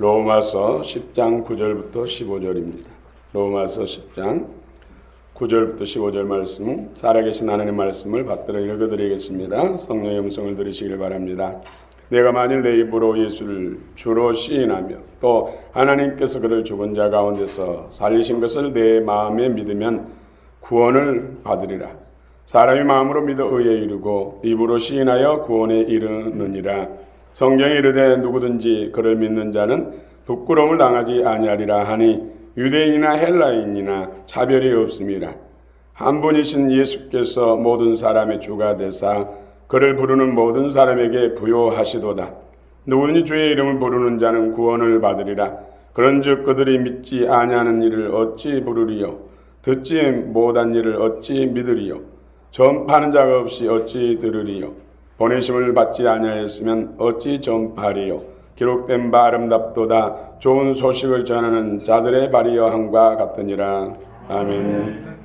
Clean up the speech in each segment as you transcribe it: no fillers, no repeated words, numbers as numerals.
로마서 10장 9절부터 15절입니다. 로마서 10장 9절부터 15절 말씀, 살아계신 하나님의 말씀을 받들어 읽어드리겠습니다. 성령의 음성을 들으시길 바랍니다. 내가 만일 내 입으로 예수를 주로 시인하며 또 하나님께서 그를 죽은 자 가운데서 살리신 것을 내 마음에 믿으면 구원을 받으리라. 사람이 마음으로 믿어 의에 이르고 입으로 시인하여 구원에 이르느니라. 성경에 이르되 누구든지 그를 믿는 자는 부끄러움을 당하지 아니하리라 하니 유대인이나 헬라인이나 차별이 없음이라. 한 분이신 예수께서 모든 사람의 주가 되사 그를 부르는 모든 사람에게 부요하시도다. 누구든지 주의 이름을 부르는 자는 구원을 받으리라. 그런즉 그들이 믿지 아니하는 일을 어찌 부르리요? 듣지 못한 일을 어찌 믿으리요? 전파하는 자가 없이 어찌 들으리요? 보내심을 받지 아니하였으면 어찌 전파하리요? 기록된 바 아름답도다. 좋은 소식을 전하는 자들의 발이여 함과 같으니라. 아멘.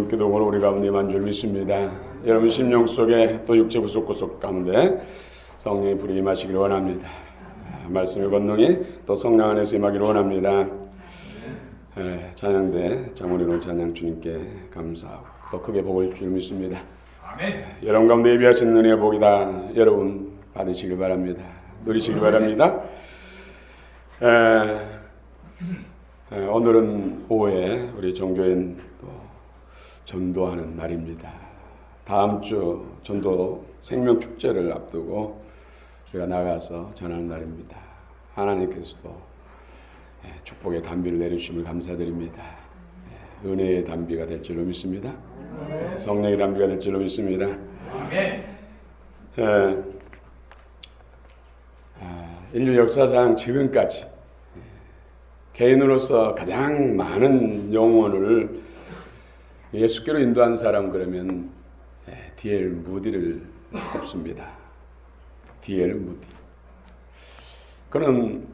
기도로 우리 가운데 임한 줄 믿습니다. 여러분 심령 속에 또 육체 구속구속 가운데 성령의 불이 임하시기를 원합니다. 말씀의 권능이 또 성령 안에서 임하기를 원합니다. 찬양대 장로리로 찬양 주님께 감사하고 또 크게 복을 줄 믿습니다. 아멘. 여러분 가운데 예비하신 은혜의 복이다. 여러분 받으시길 바랍니다. 누리시길 바랍니다. 오늘은 오후에 우리 종교인 또 전도하는 날입니다. 다음 주 전도 생명축제를 앞두고 우리가 나가서 전하는 날입니다. 하나님께서도 축복의 단비를 내려주심을 감사드립니다. 은혜의 단비가 될 줄로 믿습니다. 성령의 단비가 될 줄로 믿습니다. 인류 역사상 지금까지 개인으로서 가장 많은 영혼을 예수께로 인도한 사람 그러면 D.L. 무디를 꼽습니다. D.L. 무디. 그는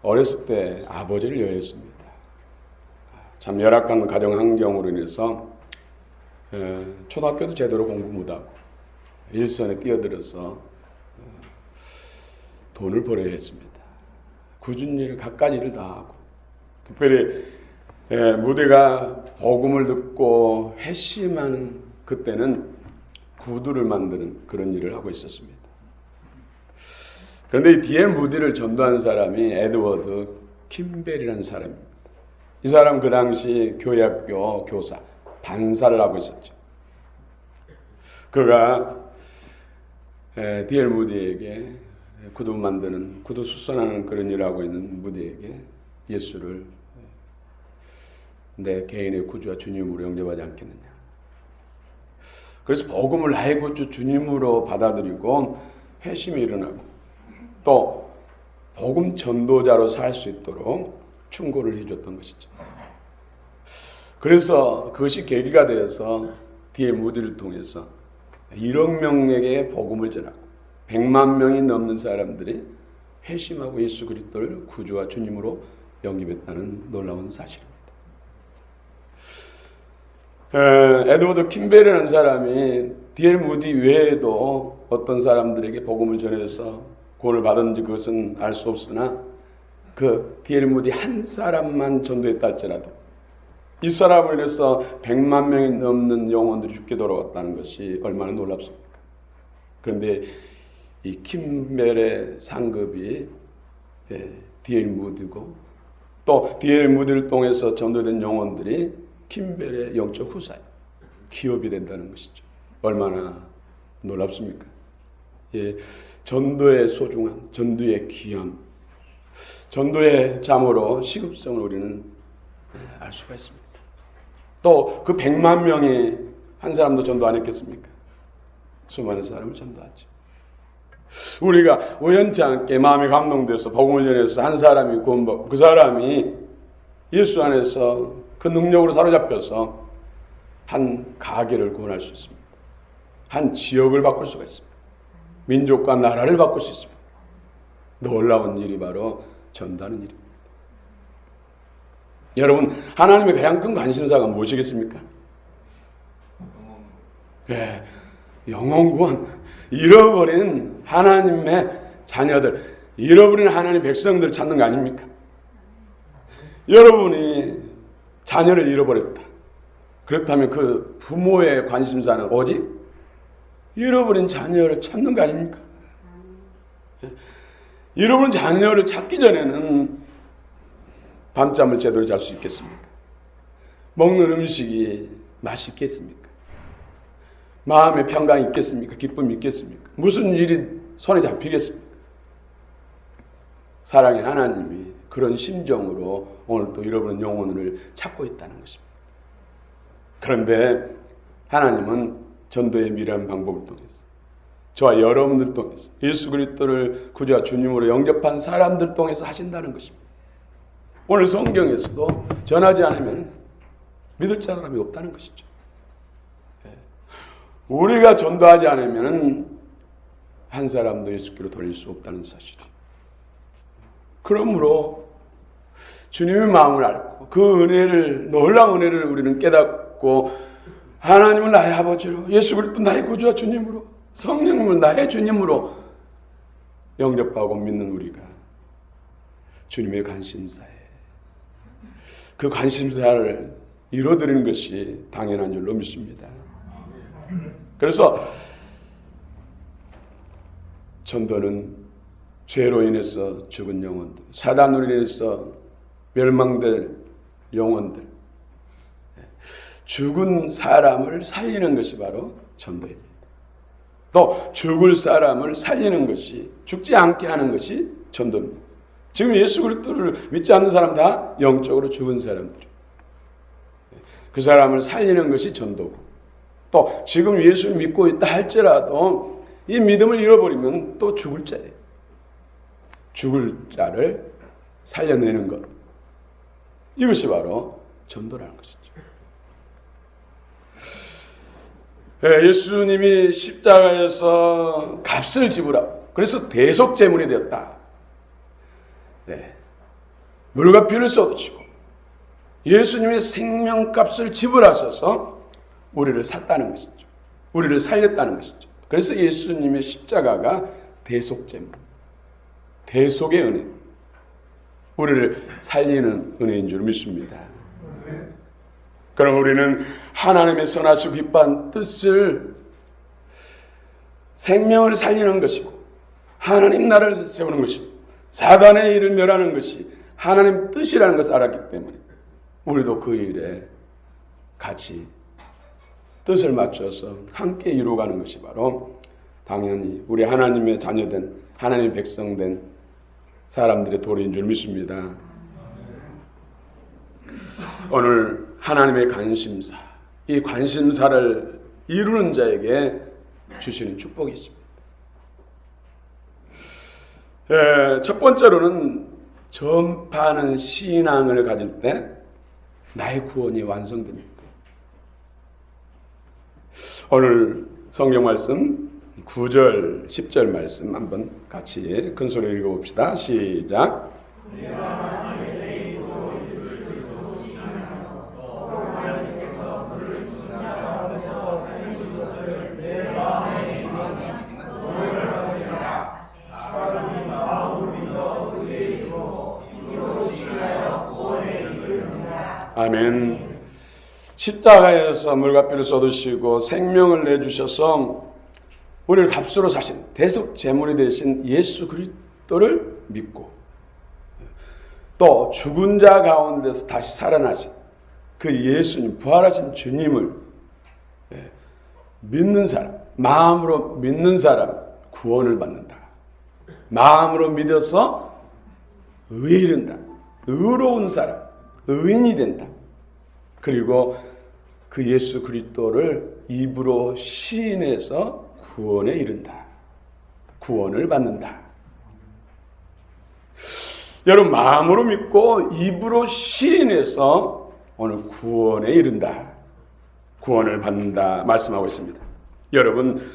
어렸을 때 아버지를 여했습니다. 참 열악한 가정 환경으로 인해서 초등학교도 제대로 공부 못하고 일선에 뛰어들어서 돈을 벌어야 했습니다. 굳은 일을 갖가지 일을 다 하고, 특별히 무대가 복음을 듣고 회심하는 그때는 구두를 만드는 그런 일을 하고 있었습니다. 그런데 이 D.L. 무디를 전도한 사람이 에드워드 킴벨이라는 사람입니다. 이 사람 그 당시 교회학교 교사, 반사를 하고 있었죠. 그가 D.L. 무디에게 구두 만드는, 구두 수선하는 그런 일을 하고 있는 무디에게 예수를 내 개인의 구주와 주님으로 영접하지 않겠느냐. 그래서 복음을 나의 구주 주님으로 받아들이고 회심이 일어나고 또 복음 전도자로 살 수 있도록 충고를 해줬던 것이죠. 그래서 그것이 계기가 되어서 D.L. 무디를 통해서 1억 명에게 복음을 전하고 100만 명이 넘는 사람들이 회심하고 예수 그리스도를 구주와 주님으로 영접했다는 놀라운 사실입니다. 에드워드 킴벨이라는 사람이 D.L. 무디 외에도 어떤 사람들에게 복음을 전해서 구원을 받았는지 그것은 알 수 없으나 그 D.L. 무디 한 사람만 전도했다 할지라도 이 사람을 인해서 100만 명이 넘는 영혼들이 죽게 돌아왔다는 것이 얼마나 놀랍습니까? 그런데 이 킴벨의 상급이 D.L. 무디고 또 D.L. 무디를 통해서 전도된 영혼들이 킴벨의 영적 후사예요. 기업이 된다는 것이죠. 얼마나 놀랍습니까? 전도의 소중함, 전도의 귀함, 전도의 잠으로 시급성을 우리는 알 수가 있습니다. 또 그 100만 명이 한 사람도 전도 안 했겠습니까? 수많은 사람을 전도하죠. 우리가 우연치 않게 마음이 감동돼서 복음을 전해서 한 사람이 구원받고 그 사람이 예수 안에서 그 능력으로 사로잡혀서 한 가게를 구원할 수 있습니다. 한 지역을 바꿀 수가 있습니다. 민족과 나라를 바꿀 수 있습니다. 놀라운 일이 바로 전도하는 일입니다. 여러분, 하나님의 가장 큰 관심사가 무엇이겠습니까? 영혼 구원. 잃어버린 하나님의 자녀들, 잃어버린 하나님의 백성들을 찾는 거 아닙니까? 여러분이 자녀를 잃어버렸다. 그렇다면 그 부모의 관심사는 오직 잃어버린 자녀를 찾는 거 아닙니까? 잃어버린 자녀를 찾기 전에는 밤잠을 제대로 잘 수 있겠습니까? 먹는 음식이 맛있겠습니까? 마음의 평강이 있겠습니까? 기쁨이 있겠습니까? 무슨 일이 손에 잡히겠습니까? 사랑의 하나님이 그런 심정으로 오늘 또 잃어버린 영혼을 찾고 있다는 것입니다. 그런데 하나님은 전도의 미래한 방법을 통해서 저와 여러분들 통해서 예수 그리스도를 구주와 주님으로 영접한 사람들 통해서 하신다는 것입니다. 오늘 성경에서도 전하지 않으면 믿을 사람이 없다는 것이죠. 우리가 전도하지 않으면 한 사람도 예수께로 돌릴 수 없다는 사실이에요. 그러므로 주님의 마음을 알고 그 은혜를, 놀라운 은혜를 우리는 깨닫고 하나님을 나의 아버지로, 예수 그리스도 나의 구주와 주님으로, 성령님을 나의 주님으로 영접하고 믿는 우리가 주님의 관심사에 그 관심사를 이뤄드리는 것이 당연한 줄로 믿습니다. 그래서 전도는 죄로 인해서 죽은 영혼들, 사단으로 인해서 멸망될 영혼들, 죽은 사람을 살리는 것이 바로 전도입니다. 또 죽을 사람을 살리는 것이, 죽지 않게 하는 것이 전도입니다. 지금 예수 그리스도를 믿지 않는 사람 다 영적으로 죽은 사람들이에요. 그 사람을 살리는 것이 전도고, 또 지금 예수를 믿고 있다 할지라도 이 믿음을 잃어버리면 또 죽을 자예요. 죽을 자를 살려내는 것, 이것이 바로 전도라는 것이죠. 예수님이 십자가에서 값을 지불하고 그래서 대속제물이 되었다. 물과 피를 쏟으시고 예수님의 생명값을 지불하셔서 우리를 샀다는 것이죠. 우리를 살렸다는 것이죠. 그래서 예수님의 십자가가 대속제물, 대속의 은혜. 우리를 살리는 은혜인 줄 믿습니다. 그럼 우리는 하나님의 선하시고 기뻐한 뜻을, 생명을 살리는 것이고 하나님 나라를 세우는 것이고 사단의 일을 멸하는 것이 하나님 뜻이라는 것을 알았기 때문에 우리도 그 일에 같이 뜻을 맞춰서 함께 이루어가는 것이 바로 당연히 우리 하나님의 자녀된, 하나님의 백성된 사람들의 도리인 줄 믿습니다. 오늘 하나님의 관심사, 이 관심사를 이루는 자에게 주시는 축복이 있습니다. 첫 번째로는 전파하는 신앙을 가질 때 나의 구원이 완성됩니다. 오늘 성경 말씀 9절, 10절 말씀 한번 같이 큰 소리로 읽어봅시다. 시작. 아멘. 십자가에서 물값비를 쏟으시고 생명을 내주셔서 우리를 값으로 사신 대속 제물이 되신 예수 그리스도를 믿고 또 죽은 자 가운데서 다시 살아나신 그 예수님, 부활하신 주님을 믿는 사람, 마음으로 믿는 사람 구원을 받는다. 마음으로 믿어서 의에 이른다. 의로운 사람, 의인이 된다. 그리고 그 예수 그리스도를 입으로 시인해서 구원에 이른다. 구원을 받는다. 여러분 마음으로 믿고 입으로 시인해서 오늘 구원에 이른다. 구원을 받는다 말씀하고 있습니다. 여러분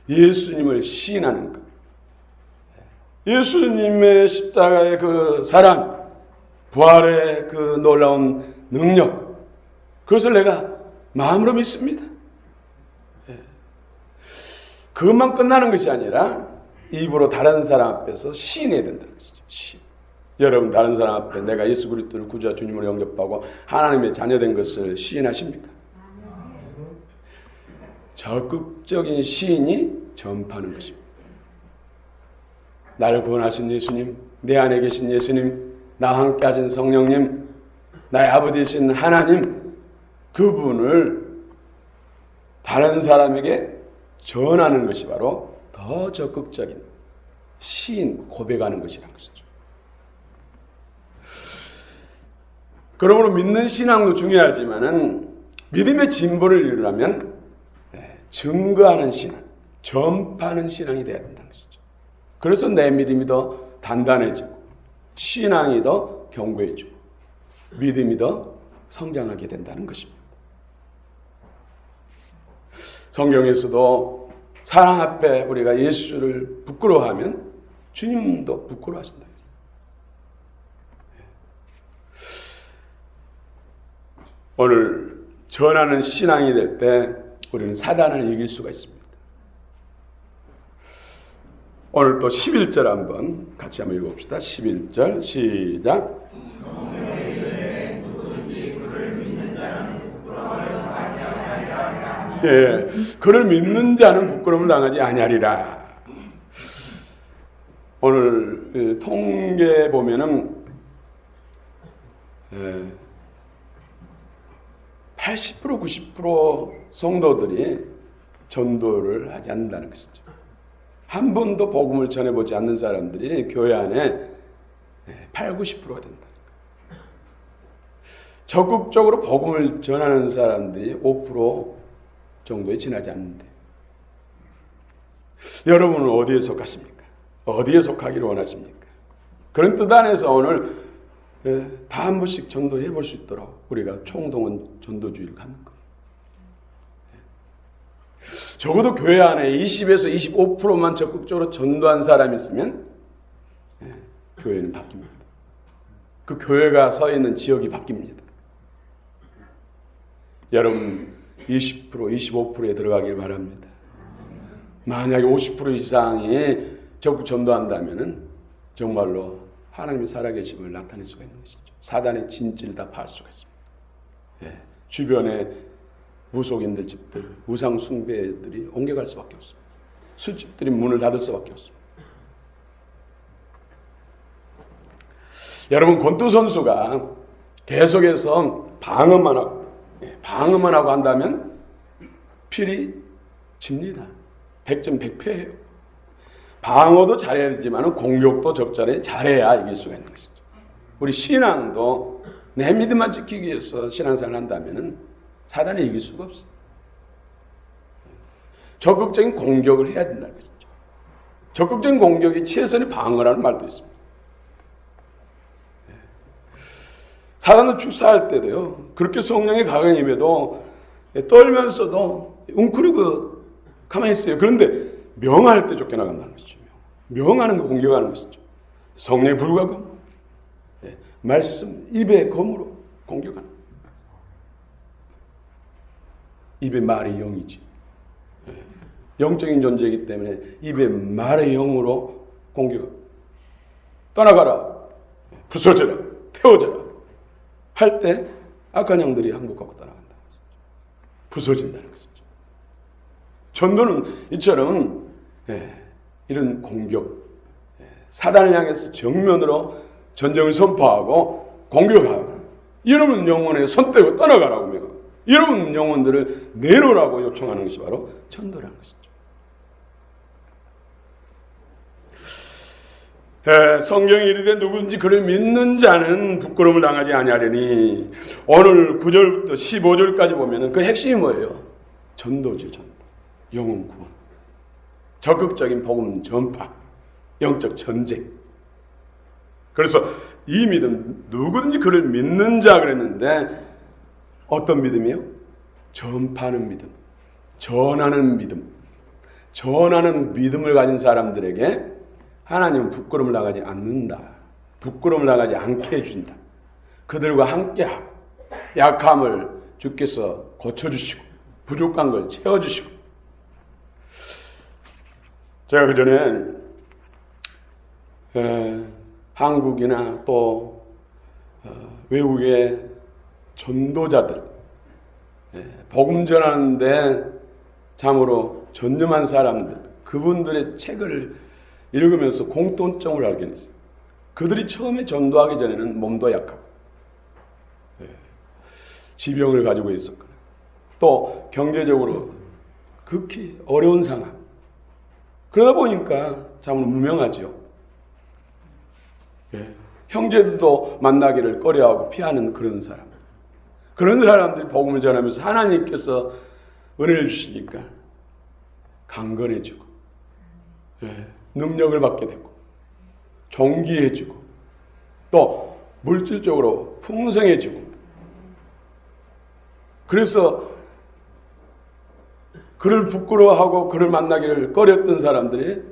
예수님을 시인하는 것, 예수님의 십자가의 그 사랑, 부활의 그 놀라운 능력, 그것을 내가 마음으로 믿습니다. 그것만 끝나는 것이 아니라 입으로 다른 사람 앞에서 시인해야 된다는 것이죠. 시인. 여러분 다른 사람 앞에 내가 예수 그리스도를 구주와 주님으로 영접하고 하나님의 자녀된 것을 시인하십니까? 적극적인 시인이 전파하는 것입니다. 나를 구원하신 예수님, 내 안에 계신 예수님, 나와 함께 하신 성령님, 나의 아버지 되신 하나님, 그분을 다른 사람에게 전하는 것이 바로 더 적극적인 시인, 고백하는 것이라는 것이죠. 그러므로 믿는 신앙도 중요하지만은 믿음의 진보를 이루려면 증거하는 신앙, 전파하는 신앙이 되어야 된다는 것이죠. 그래서 내 믿음이 더 단단해지고 신앙이 더 견고해지고 믿음이 더 성장하게 된다는 것입니다. 성경에서도 사랑 앞에 우리가 예수를 부끄러워하면 주님도 부끄러워하신다. 오늘 전하는 신앙이 될 때 우리는 사단을 이길 수가 있습니다. 오늘 또 11절 한번 같이 한번 읽어봅시다. 11절 시작. 예, 그를 믿는 자는 부끄러움을 당하지 아니하리라. 오늘 통계 보면은 80% 90% 성도들이 전도를 하지 않는다는 것이죠. 한 번도 복음을 전해보지 않는 사람들이 교회 안에 8, 90%가 된다. 적극적으로 복음을 전하는 사람들이 5% 정도에 지나지 않는데, 여러분은 어디에 속하십니까? 어디에 속하기를 원하십니까? 그런 뜻 안에서 오늘 다 한 번씩 전도해 볼 수 있도록 우리가 총동원 전도주의를 갖는 거예요. 적어도 교회 안에 20에서 25%만 적극적으로 전도한 사람이 있으면 교회는 바뀝니다. 그 교회가 서 있는 지역이 바뀝니다. 여러분 20%, 25%에 들어가길 바랍니다. 만약에 50% 이상이 적극 전도한다면 정말로 하나님의 살아계심을 나타낼 수가 있는 것이죠. 사단의 진지를 다 파할 수가 있습니다. 예. 주변에 무속인들 집들, 우상 숭배들이 옮겨갈 수밖에 없습니다. 술집들이 문을 닫을 수밖에 없습니다. 여러분, 권투 선수가 계속해서 방어만 하고 한다면 필히 집니다. 100점 100패예요. 방어도 잘해야 되지만 공격도 적절히 잘해야 이길 수가 있는 것이죠. 우리 신앙도 내 믿음만 지키기 위해서 신앙생활을 한다면 사단이 이길 수가 없어요. 적극적인 공격을 해야 된다는 것이죠. 적극적인 공격이 최선의 방어라는 말도 있습니다. 사단을 축사할 때도요, 그렇게 성령의 가강이 임해도 떨면서도 웅크리고 가만히 있어요. 그런데 명할 때 쫓겨나간다는 것이죠. 명하는 거 공격하는 것이죠. 성령의 불과 검, 말씀 입의 검으로 공격하는, 입의 말의 영이지. 영적인 존재이기 때문에 입의 말의 영으로 공격하고, 떠나가라, 부서져라, 태워져라 할 때 악한 영들이 한국 갖고 떠나간다. 부서진다는 것이죠. 전도는 이처럼 이런 공격, 사단을 향해서 정면으로 전쟁을 선포하고 공격하고, 여러분 영혼에 손 떼고 떠나가라고 명하고, 여러분 영혼들을 내놓으라고 요청하는 것이 바로 전도라는 것이죠. 성경이 이르되 누구든지 그를 믿는 자는 부끄러움을 당하지 아니하리니, 오늘 9절부터 15절까지 보면은 그 핵심이 뭐예요? 전도죠. 전도. 영혼 구원. 적극적인 복음 전파. 영적 전쟁. 그래서 이 믿음, 누구든지 그를 믿는 자 그랬는데, 어떤 믿음이요? 전파하는 믿음. 전하는 믿음. 전하는 믿음을 가진 사람들에게 하나님은 부끄러움을 당하지 않는다. 부끄러움을 당하지 않게 해준다. 그들과 함께하고 약함을 주께서 고쳐주시고 부족한 걸 채워주시고. 제가 그전에 한국이나 또 외국의 전도자들, 복음 전하는데 참으로 전념한 사람들, 그분들의 책을 읽으면서 공통점을 알게 됐어요. 그들이 처음에 전도하기 전에는 몸도 약하고 지병을 가지고 있었거나, 또 경제적으로 극히 어려운 상황. 그러다 보니까 참으로 무명하죠. 형제들도 만나기를 꺼려하고 피하는 그런 사람. 그런 사람들이 복음을 전하면서 하나님께서 은혜를 주시니까 강건해지고, 능력을 받게 되고, 존귀해지고, 또 물질적으로 풍성해지고. 그래서 그를 부끄러워하고 그를 만나기를 꺼렸던 사람들이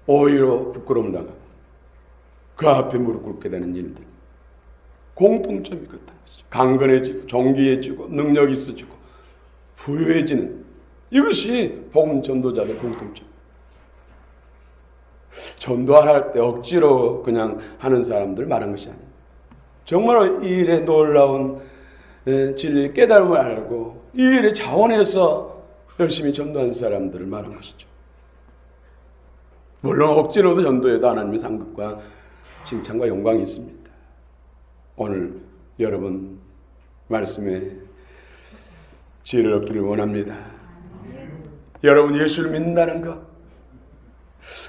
오히려 부끄러움을 당하고 그 앞에 무릎 꿇게 되는 일들. 공통점이 그렇다는 것이죠. 강건해지고, 존귀해지고, 능력이 있어지고, 부유해지는, 이것이 복음 전도자의 공통점. 전도할 때 억지로 그냥 하는 사람들 말한 것이 아니에요. 정말 이 일의 놀라운 진리의 깨달음을 알고 이 일의 자원에서 열심히 전도한 사람들을 말한 것이죠. 물론 억지로도 전도해도 하나님의 상급과 칭찬과 영광이 있습니다. 오늘 여러분 말씀에 지혜를 얻기를 원합니다. 여러분 예수를 믿는다는 것,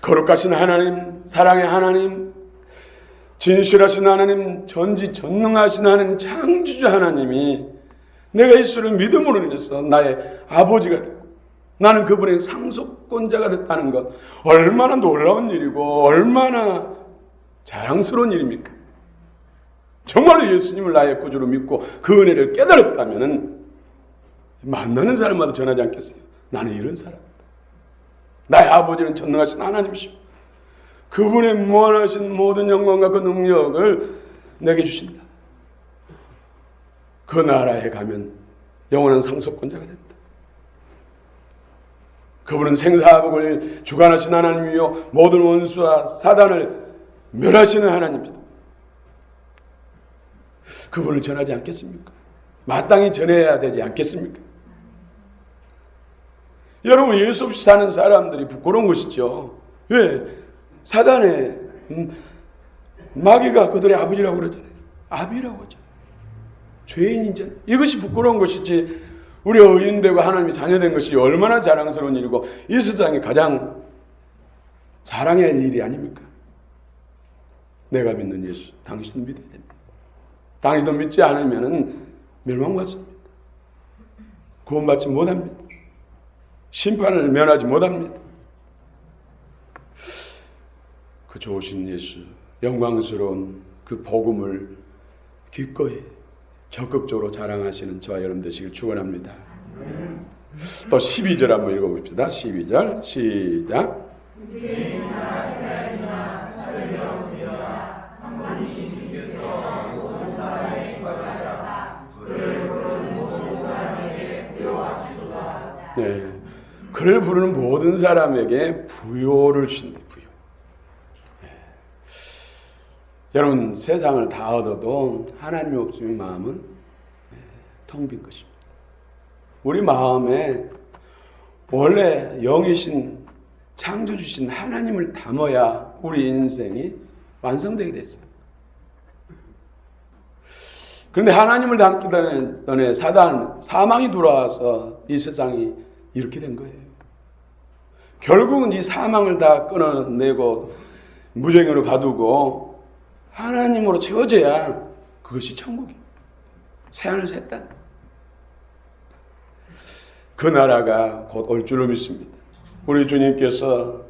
거룩하신 하나님, 사랑의 하나님, 진실하신 하나님, 전지전능하신 하나님, 창조주 하나님이 내가 예수를 믿음으로 인해서 나의 아버지가 됐고 나는 그분의 상속권자가 됐다는 것, 얼마나 놀라운 일이고 얼마나 자랑스러운 일입니까? 정말로 예수님을 나의 구주로 믿고 그 은혜를 깨달았다면 만나는 사람마다 전하지 않겠어요? 나는 이런 사람, 나의 아버지는 전능하신 하나님이시오. 그분의 무한하신 모든 영광과 그 능력을 내게 주신다. 그 나라에 가면 영원한 상속권자가 된다. 그분은 생사복을 주관하신 하나님이요 모든 원수와 사단을 멸하시는 하나님입니다. 그분을 전하지 않겠습니까? 마땅히 전해야 되지 않겠습니까? 여러분, 예수 없이 사는 사람들이 부끄러운 것이죠. 왜? 사단의 마귀가 그들의 아버지라고 그러잖아요. 아비라고 하잖아요. 죄인이잖아요. 이것이 부끄러운 것이지, 우리가 의인되고 하나님의 자녀된 것이 얼마나 자랑스러운 일이고 이 세상에 가장 자랑해야 할 일이 아닙니까? 내가 믿는 예수, 당신도 믿어야 됩니다. 당신도 믿지 않으면 멸망받습니다. 구원받지 못합니다. 심판을 면하지 못합니다. 그 좋으신 예수, 영광스러운 그 복음을 기꺼이 적극적으로 자랑하시는 저와 여러분 되시길 축원합니다. 또 12절 한번 읽어봅시다. 12절 시작. 네, 그를 부르는 모든 사람에게 부요를 주신다. 부요. 네. 여러분, 세상을 다 얻어도 하나님이 없으면 마음은 텅 빈 것입니다. 우리 마음에 원래 영이신 창조주신 하나님을 담아야 우리 인생이 완성되게 됐어요. 그런데 하나님을 담기 전에 사망이 돌아와서 이 세상이 이렇게 된 거예요. 결국은 이 사망을 다 끊어내고 무정으로 가두고 하나님으로 채워져야 그것이 천국이에요. 새하늘 새 땅. 그 나라가 곧 올 줄로 믿습니다. 우리 주님께서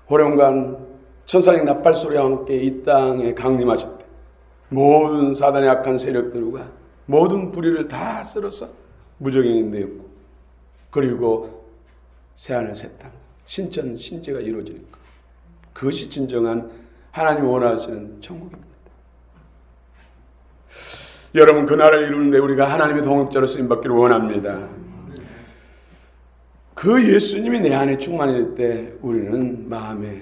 호령관 천사의 나팔소리와 함께 이 땅에 강림하실 때 모든 사단의 악한 세력들과 모든 불의를 다 쓸어서 무정행이 되었고, 그리고 새하늘 새 땅, 신천 신재가 이루어지는 것, 그것이 진정한 하나님이 원하시는 천국입니다. 여러분, 그 나라를 이루는데 우리가 하나님의 동역자로 쓰임받기를 원합니다. 그 예수님이 내 안에 충만할 때 우리는 마음에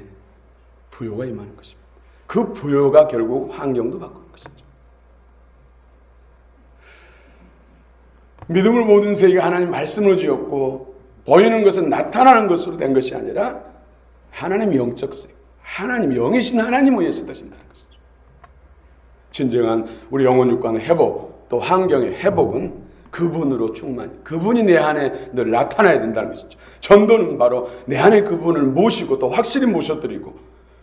부요가 임하는 것입니다. 그 부요가 결국 환경도 바꾸는 것이죠. 믿음을 모든 세계가 하나님 말씀으로 지었고, 보이는 것은 나타나는 것으로 된 것이 아니라 하나님 영적 세계, 하나님 영이신 하나님 위에서 되신다는 것이죠. 진정한 우리 영혼 육관의 회복, 또 환경의 회복은 그분으로 충만히, 그분이 내 안에 늘 나타나야 된다는 것이죠. 전도는 바로 내 안에 그분을 모시고 또 확실히 모셔드리고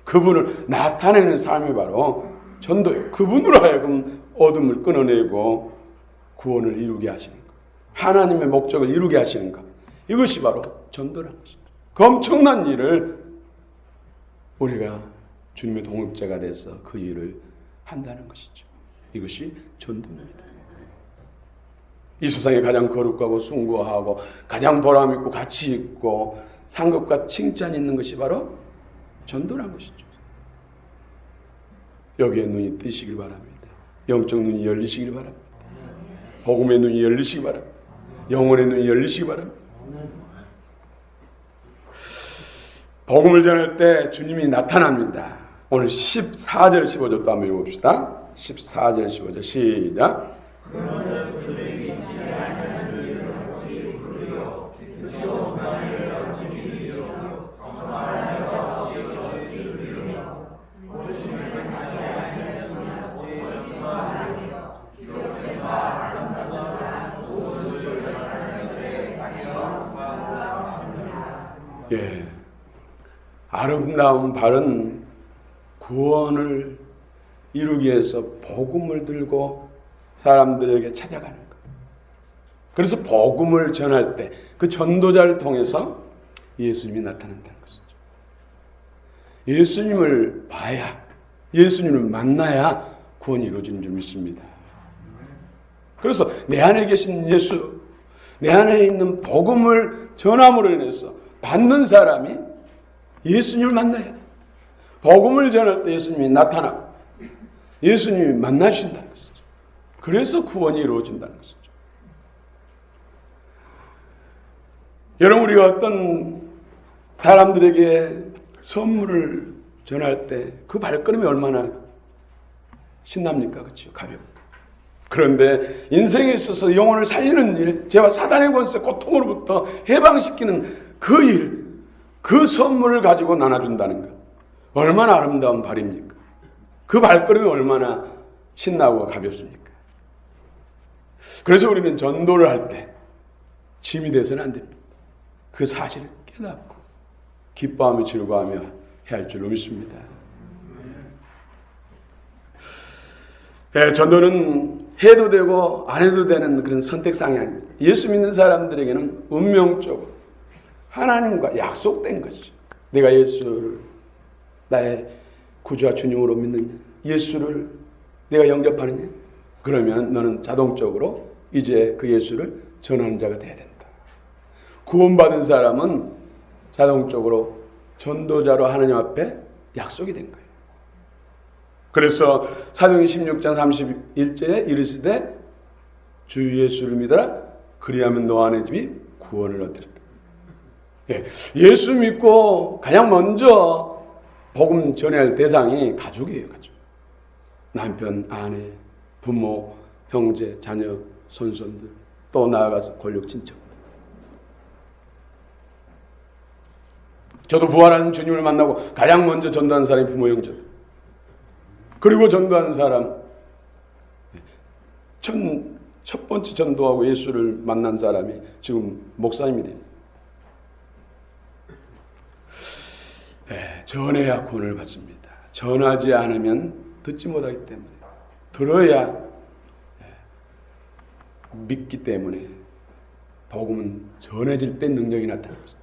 그분을 나타내는 삶이 바로 전도예요. 그분으로 하여금 어둠을 끊어내고 구원을 이루게 하시는 것, 하나님의 목적을 이루게 하시는 것, 이것이 바로 전도라는 것이죠. 그 엄청난 일을 우리가 주님의 동역자가 돼서 그 일을 한다는 것이죠. 이것이 전도입니다. 이 세상에 가장 거룩하고 숭고하고 가장 보람있고 가치 있고 상급과 칭찬이 있는 것이 바로 전도라는 것이죠. 여기에 눈이 뜨시길 바랍니다. 영적 눈이 열리시길 바랍니다. 복음의 눈이 열리시길 바랍니다. 영혼의 눈이 열리시길 바랍니다. 복음을 전할 때 주님이 나타납니다. 오늘 14절 15절도 한번 읽어봅시다. 14절 15절 시작. 예, 아름다운 바른 구원을 이루기 위해서 복음을 들고 사람들에게 찾아가는 것. 그래서 복음을 전할 때 그 전도자를 통해서 예수님이 나타난다는 것이죠. 예수님을 봐야, 예수님을 만나야 구원이 이루어지는 줄 믿습니다. 그래서 내 안에 계신 예수, 내 안에 있는 복음을 전함으로 인해서 받는 사람이 예수님을 만나야 돼. 복음을 전할 때 예수님이 나타나고 예수님이 만나신다는 것이죠. 그래서 구원이 이루어진다는 것이죠. 여러분, 우리가 어떤 사람들에게 선물을 전할 때 그 발걸음이 얼마나 신납니까? 그렇죠? 가볍고. 그런데 인생에 있어서 영혼을 살리는 일, 죄와 사단의 권세, 고통으로부터 해방시키는 그 일, 그 선물을 가지고 나눠준다는 것, 얼마나 아름다운 발입니까? 그 발걸음이 얼마나 신나고 가볍습니까? 그래서 우리는 전도를 할 때 짐이 돼서는 안 됩니다. 그 사실을 깨닫고 기뻐하며 즐거워하며 해야 할 줄로 믿습니다. 전도는 해도 되고 안 해도 되는 그런 선택사항이 아닙니다. 예수 믿는 사람들에게는 운명적으로 하나님과 약속된 것이죠. 내가 예수를 나의 구주와 주님으로 믿느냐, 예수를 내가 영접하느냐, 그러면 너는 자동적으로 이제 그 예수를 전하는 자가 돼야 된다. 구원받은 사람은 자동적으로 전도자로 하나님 앞에 약속이 된 거예요. 그래서 사도행전 16장 31절에 이르시되 주 예수를 믿어라, 그리하면 너 안의 집이 구원을 얻으리라. 예수 믿고 가장 먼저 복음 전해야 할 대상이 가족이에요. 가족. 남편, 아내, 부모, 형제, 자녀, 손손들, 또 나아가서 권력 친척. 저도 부활하는 주님을 만나고 가장 먼저 전도하는 사람이 부모, 형제. 그리고 전도하는 사람, 첫 번째 전도하고 예수를 만난 사람이 지금 목사님이 되었어요. 전해야 구원을 받습니다. 전하지 않으면 듣지 못하기 때문에, 들어야 믿기 때문에 복음은 전해질 때 능력이 나타나는 것이죠.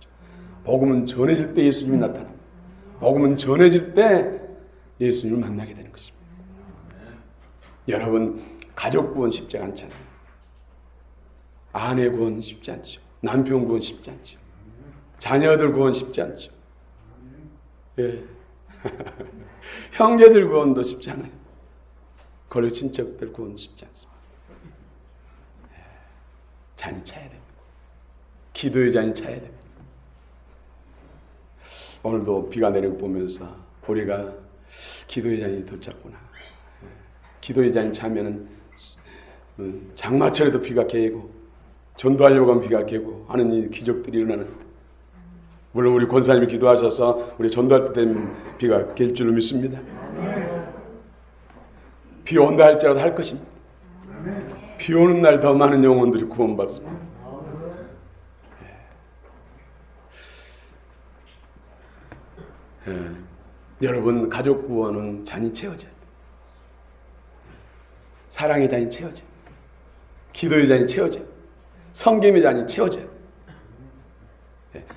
복음은 전해질 때 예수님이 나타납니다. 복음은 전해질 때 예수님을 만나게 되는 것입니다. 여러분, 가족 구원 쉽지 않잖아요. 아내 구원 쉽지 않죠. 남편 구원 쉽지 않죠. 자녀들 구원 쉽지 않죠. 예. 형제들 구원도 쉽지 않아요. 그리고 친척들 구원 쉽지 않습니다. 잔이 차야 됩니다. 기도의 잔이 차야 됩니다. 오늘도 비가 내리고 보면서 우리가 기도의 잔이 더 찼구나. 기도의 잔이 차면은 장마철에도 비가 개고 전도하려고 하면 비가 개고 하는 이 기적들이 일어나는. 물론 우리 권사님이 기도하셔서 우리 전도할 때 되면 비가 갤 줄로 믿습니다. 비 온다 할지라도 할 것입니다. 비 오는 날 더 많은 영혼들이 구원받습니다. 여러분, 가족 구원은 잔이 채워져요. 사랑의 잔이 채워져요. 기도의 잔이 채워져요. 성김의 잔이 채워져요.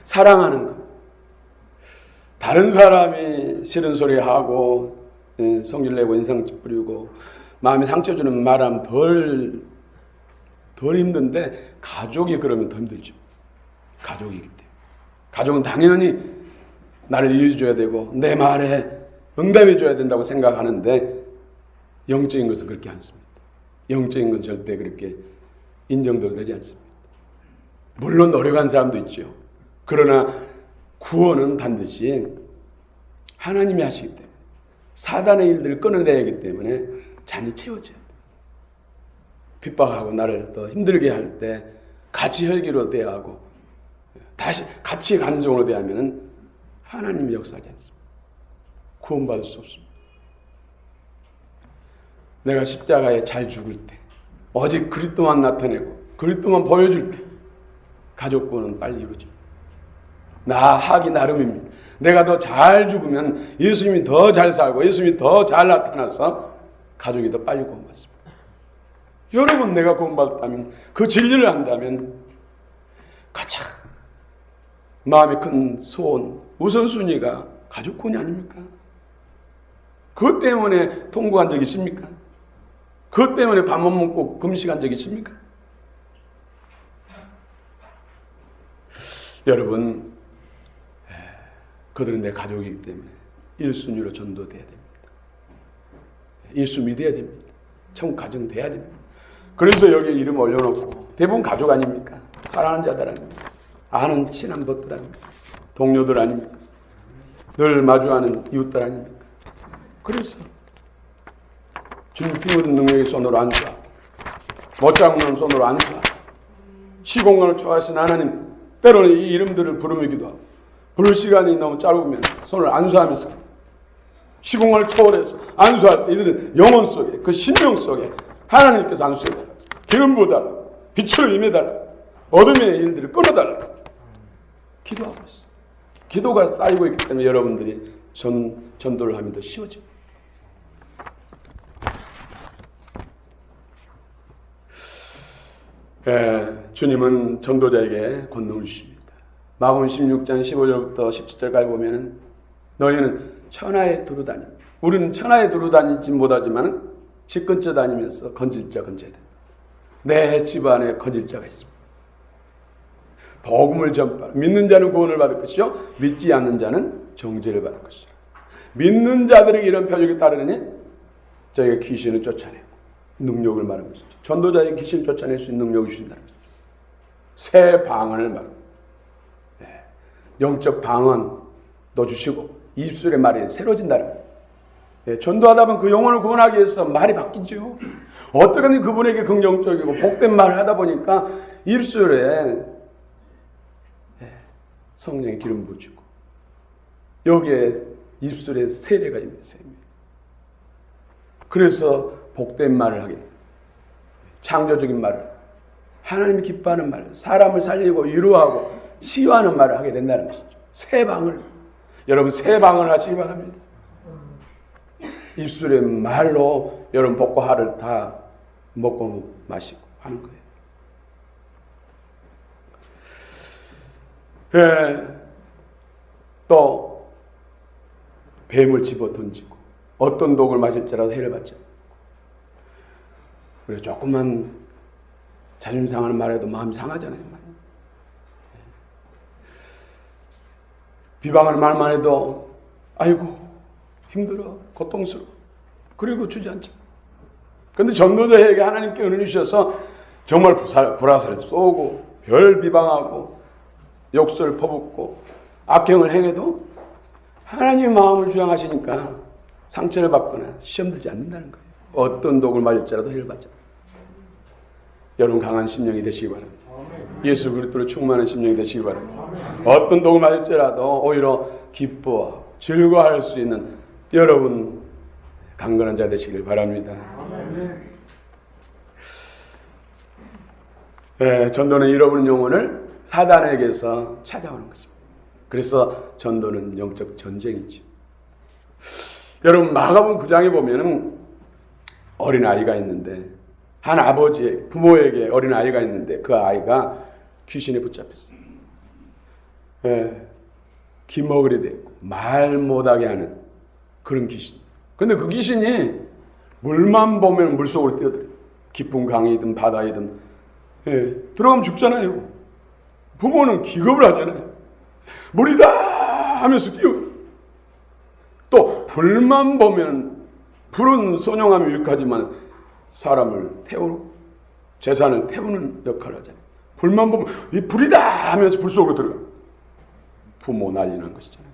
사랑하는 것. 다른 사람이 싫은 소리 하고 성질 내고 인상 찌푸리고 마음에 상처 주는 말하면 덜 힘든데, 가족이 그러면 더 힘들죠. 가족이기 때문에. 가족은 당연히 나를 이해해 줘야 되고 내 말에 응답해 줘야 된다고 생각하는데, 영적인 것은 그렇게 않습니다. 영적인 건 절대 그렇게 인정도 되지 않습니다. 물론 노력한 사람도 있죠. 그러나 구원은 반드시 하나님이 하시기 때문에, 사단의 일들을 끊어내야 하기 때문에 잔이 채워져야 돼요. 핍박하고 나를 더 힘들게 할 때 같이 혈기로 대하고 다시 같이 감정으로 대하면 하나님이 역사하지 않습니다. 구원받을 수 없습니다. 내가 십자가에 잘 죽을 때, 오직 그리스도만 나타내고 그리스도만 보여줄 때 가족 구원은 빨리 이루어집니다. 나 하기 나름입니다. 내가 더 잘 죽으면 예수님이 더 잘 살고 예수님이 더 잘 나타나서 가족이 더 빨리 구원받습니다. 여러분, 내가 구원받았다면, 그 진리를 한다면 가장 마음에 큰 소원, 우선순위가 가족 구원이 아닙니까? 그것 때문에 통곡한 적 있습니까? 그것 때문에 밥 못 먹고 금식한 적 있습니까? 여러분, 그들은 내 가족이기 때문에 1순위로 전도돼야 됩니다. 예수 믿어야 됩니다. 천국 가정 돼야 됩니다. 그래서 여기에 이름 올려놓고, 대부분 가족 아닙니까? 사랑하는 자들 아닙니까? 아는 친한 것들 아닙니까? 동료들 아닙니까? 늘 마주하는 이웃들 아닙니까? 그래서 주님 피 묻은 능력의 손으로 앉아 못 잡으면 손으로 안수하고, 시공간을 좋아하시는 하나님, 때로는 이 이름들을 부르기도 하고, 부를 시간이 너무 짧으면 손을 안수하면서 시공간을 초월해서 안수할 때 이들은 영혼 속에, 그 심령 속에 하나님께서 안수해달라, 기름 부어달라, 빛으로 임해달라, 어둠의 일들을 끊어달라 기도하고 있어요. 기도가 쌓이고 있기 때문에 여러분들이 전도를 하면 더 쉬워집니다. 주님은 전도자에게 권능을 주십니다. 마가복음 16장 15절부터 17절까지 보면 너희는 천하에 두루 다니. 우리는 천하에 두루 다니지 못하지만 집 근처 다니면서 건질자 건져야 된다. 내 집안에 건질자가 있습니다. 복음을 전파하라. 믿는 자는 구원을 받을 것이요 믿지 않는 자는 정죄를 받을 것이라. 믿는 자들에게 이런 표적이 따르느니 저희가 귀신을 쫓아내고 능력을 말하는 것이죠. 전도자에게 귀신을 쫓아낼 수 있는 능력을 주신다는 것이죠. 새 방언을 말합니다. 영적 방언도 주시고 입술의 말이 새로워진다는 거예요. 전도하다 보면 그 영혼을 구원하기 위해서 말이 바뀌죠. 어떻게든 그분에게 긍정적이고 복된 말을 하다 보니까 입술에 성령의 기름 부어지고 여기에 입술에 세례가 있는 셈이에요. 그래서 복된 말을 하게 됩니다. 창조적인 말을, 하나님이 기뻐하는 말을, 사람을 살리고 위로하고 치유하는 말을 하게 된다는 것이죠. 새 방을, 여러분 새 방을 하시기 바랍니다. 입술의 말로 여러분 복과 화를 다 먹고 마시고 하는 거예요. 또 뱀을 집어 던지고 어떤 독을 마실지라도 해를 받지 않고, 그래 조금만 자존심 상하는 말에도 마음이 상하잖아요. 비방하는 말만 해도 아이고 힘들어 고통스러워 그리고 주저앉아. 그런데 전도자에게 하나님께 은혜 주셔서 정말 불화살을 쏘고 별 비방하고 욕설 퍼붓고 악행을 행해도 하나님의 마음을 주장하시니까 상처를 받거나 시험 들지 않는다는 거예요. 어떤 독을 맞을지라도 해를 받자. 여러분 강한 심령이 되시기 바랍니다. 예수 그리스도로 충만한 심령이 되시기 바랍니다. 어떤 독을 맞을지라도 오히려 기뻐하고 즐거워할 수 있는 여러분 강건한 자 되시길 바랍니다. 전도는 잃어버린 영혼을 사단에게서 찾아오는 것입니다. 그래서 전도는 영적 전쟁이죠. 여러분 마가복음 9장에 보면은 어린 아이가 있는데 한 아버지의 부모에게 어린 아이가 있는데 그 아이가 귀신에 붙잡혔어요. 기머거리 되고 말 못하게 하는 그런 귀신. 그런데 그 귀신이 물만 보면 물속으로 뛰어들어요. 깊은 강이든 바다이든 들어가면 죽잖아요. 부모는 기겁을 하잖아요. 물이다 하면서 뛰어요. 또 불만 보면 불은 선용하며 유익하지만 사람을 태우고 재산을 태우는 역할을 하잖아요. 불만 보면 이 불이다 하면서 불 속으로 들어가요. 부모 난리 난 것이잖아요.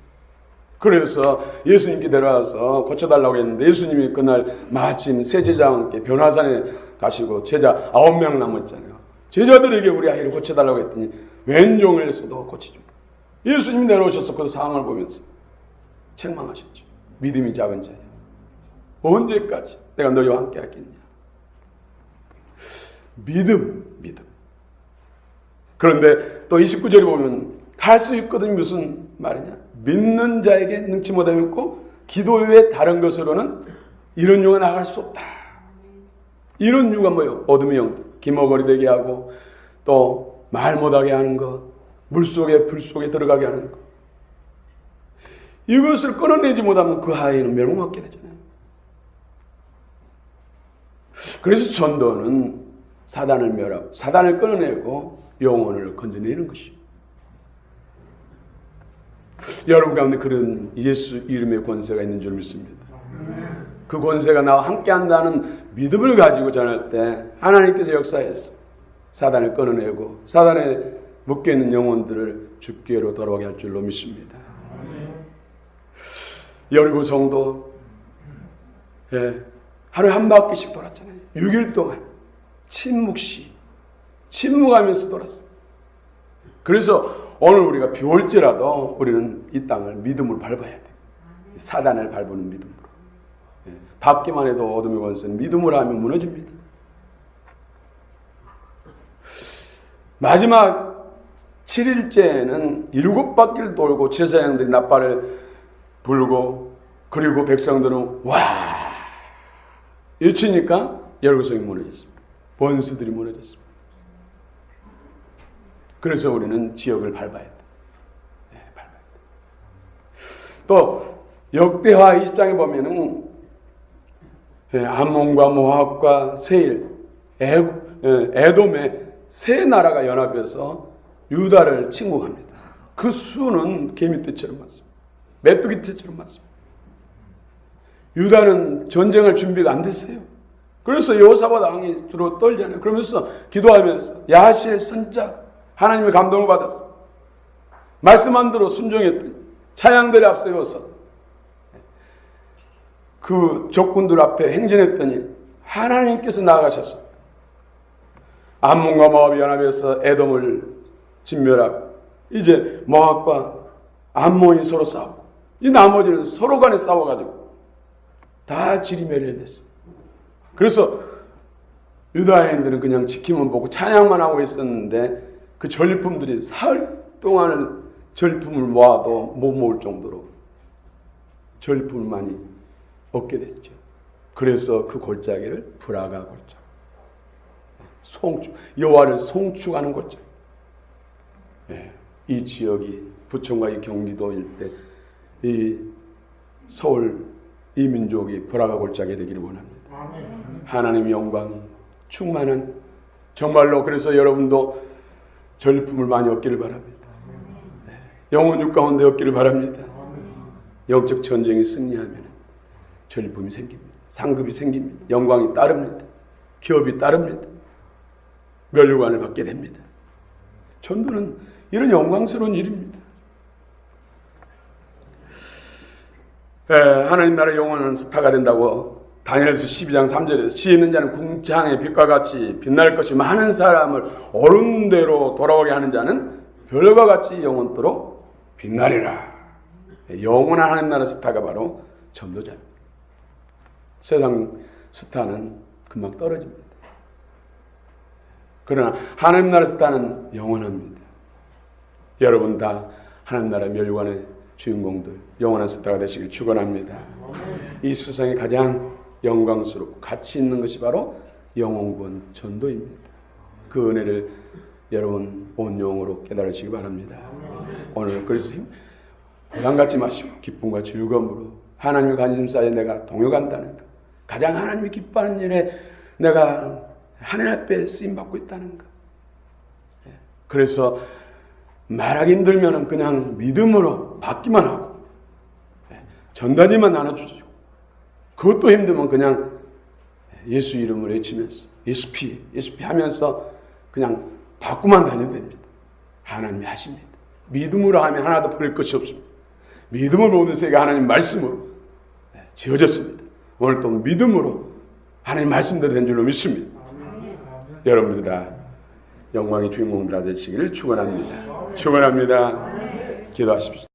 그래서 예수님께 데려와서 고쳐달라고 했는데 예수님이 그날 마침 세 제자와 함께 변화산에 가시고 제자 9명 남았잖아요. 제자들에게 우리 아이를 고쳐달라고 했더니 왼종을 해서도 고치죠. 예수님이 내려오셔서 그 상황을 보면서 책망하셨죠. 믿음이 작은 자야, 언제까지 내가 너희와 함께 하겠냐. 믿음. 그런데 또 29절에 보면 할 수 있거든 무슨 말이냐. 믿는 자에게 능치 못함이 없고 기도 외에 다른 것으로는 이런 유가 나갈 수 없다. 이런 유가 뭐예요? 어둠의 영들, 기머거리 되게 하고 또 말 못하게 하는 것, 물속에 불 속에 들어가게 하는 것. 이것을 끊어내지 못하면 그 아이는 멸망하게 되잖아요. 그래서 전도는 사단을 멸하고 사단을 끊어내고 영혼을 건져내는 것이죠. 여러분 가운데 그런 예수 이름의 권세가 있는 줄 믿습니다. 그 권세가 나와 함께한다는 믿음을 가지고 전할 때 하나님께서 역사해서 사단을 끊어내고 사단에 묶여있는 영혼들을 주께로 돌아오게 할 줄로 믿습니다. 여리고 성도 하루에 한 바퀴씩 돌았잖아요. 6일 동안 침묵하면서 돌았어요. 그래서 오늘 우리가 비 올지라도 우리는 이 땅을 믿음으로 밟아야 돼요. 사단을 밟는 믿음으로. 밟기만 해도 어둠의 권세는 믿음으로 하면 무너집니다. 마지막 7일째는 7바퀴를 돌고 제사장들이 나팔을 불고 그리고 백성들은 와 외치니까 여리고성이 무너졌습니다. 원수들이 무너졌습니다. 그래서 우리는 지역을 밟아야 돼. 밟아야 돼. 또 역대하 20장에 보면은 암몬과 모압과 세일, 에돔의 세 나라가 연합해서 유다를 침공합니다. 그 수는 개미떼처럼 많습니다. 메뚜기떼처럼 많습니다. 유다는 전쟁할 준비가 안 됐어요. 그래서 여호사밧 왕이 주로 떨잖아요. 그러면서 기도하면서 야하시엘 선자 하나님의 감동을 받았어. 말씀한 대로 순종했더니 찬양들이 앞세워서 그 적군들 앞에 행진했더니 하나님께서 나아가셨어. 암몬과 모압이 연합해서 에돔을 진멸하고 이제 모압과 암몬이 서로 싸우고 이 나머지는 서로 간에 싸워가지고 다 질이 멸렬됐어. 그래서 유다인들은 그냥 지키만 보고 찬양만 하고 있었는데 그 전리품들이 사흘 동안 전리품을 모아도 못 모을 정도로 전리품을 많이 얻게 됐죠. 그래서 그 골짜기를 브라가 골짜기, 송축, 여호와를 송축하는 골짜기. 이 지역이 부천과 이 경기도 일대, 이 서울 이 민족이 브라가 골짜기 되기를 원합니다. 하나님의 영광이 충만한 정말로 그래서 여러분도 전리품을 많이 얻기를 바랍니다. 영혼 육 가운데 얻기를 바랍니다. 영적 전쟁이 승리하면 전리품이 생깁니다. 상급이 생깁니다. 영광이 따릅니다. 기업이 따릅니다. 면류관을 받게 됩니다. 전도는 이런 영광스러운 일입니다. 하나님 나라의 영원한 스타가 된다고 다니엘서 12장 3절에서 지혜 있는 자는 궁창의 빛과 같이 빛날 것이 많은 사람을 옳은 대로 돌아오게 하는 자는 별과 같이 영원토록 빛나리라. 영원한 하나님 나라 스타가 바로 전도자입니다. 세상 스타는 금방 떨어집니다. 그러나 하나님 나라 스타는 영원합니다. 여러분 다 하나님 나라 멸관의 주인공들 영원한 스타가 되시길 축원합니다. 이 세상에 가장 영광스럽고 가치 있는 것이 바로 영혼구원 전도입니다. 그 은혜를 여러분 온 영으로 깨달으시기 바랍니다. 오늘 그래서 부담 갖지 마시고 기쁨과 즐거움으로 하나님의 관심사에 내가 동요간다는 것, 가장 하나님이 기뻐하는 일에 내가 하나님 앞에 쓰임받고 있다는 것. 그래서 말하기 힘들면 그냥 믿음으로 받기만 하고 전단지만 나눠주시고 그것도 힘들면 그냥 예수 이름을 외치면서 예수피 하면서 그냥 받고만 다니면 됩니다. 하나님이 하십니다. 믿음으로 하면 하나도 버릴 것이 없습니다. 믿음으로 모든 세계가 하나님 말씀으로 지어졌습니다. 오늘 또 믿음으로 하나님 말씀대로 된 줄로 믿습니다. 여러분들 다 영광의 주인공 다 되시기를 축원합니다. 축원합니다. 기도하십시오.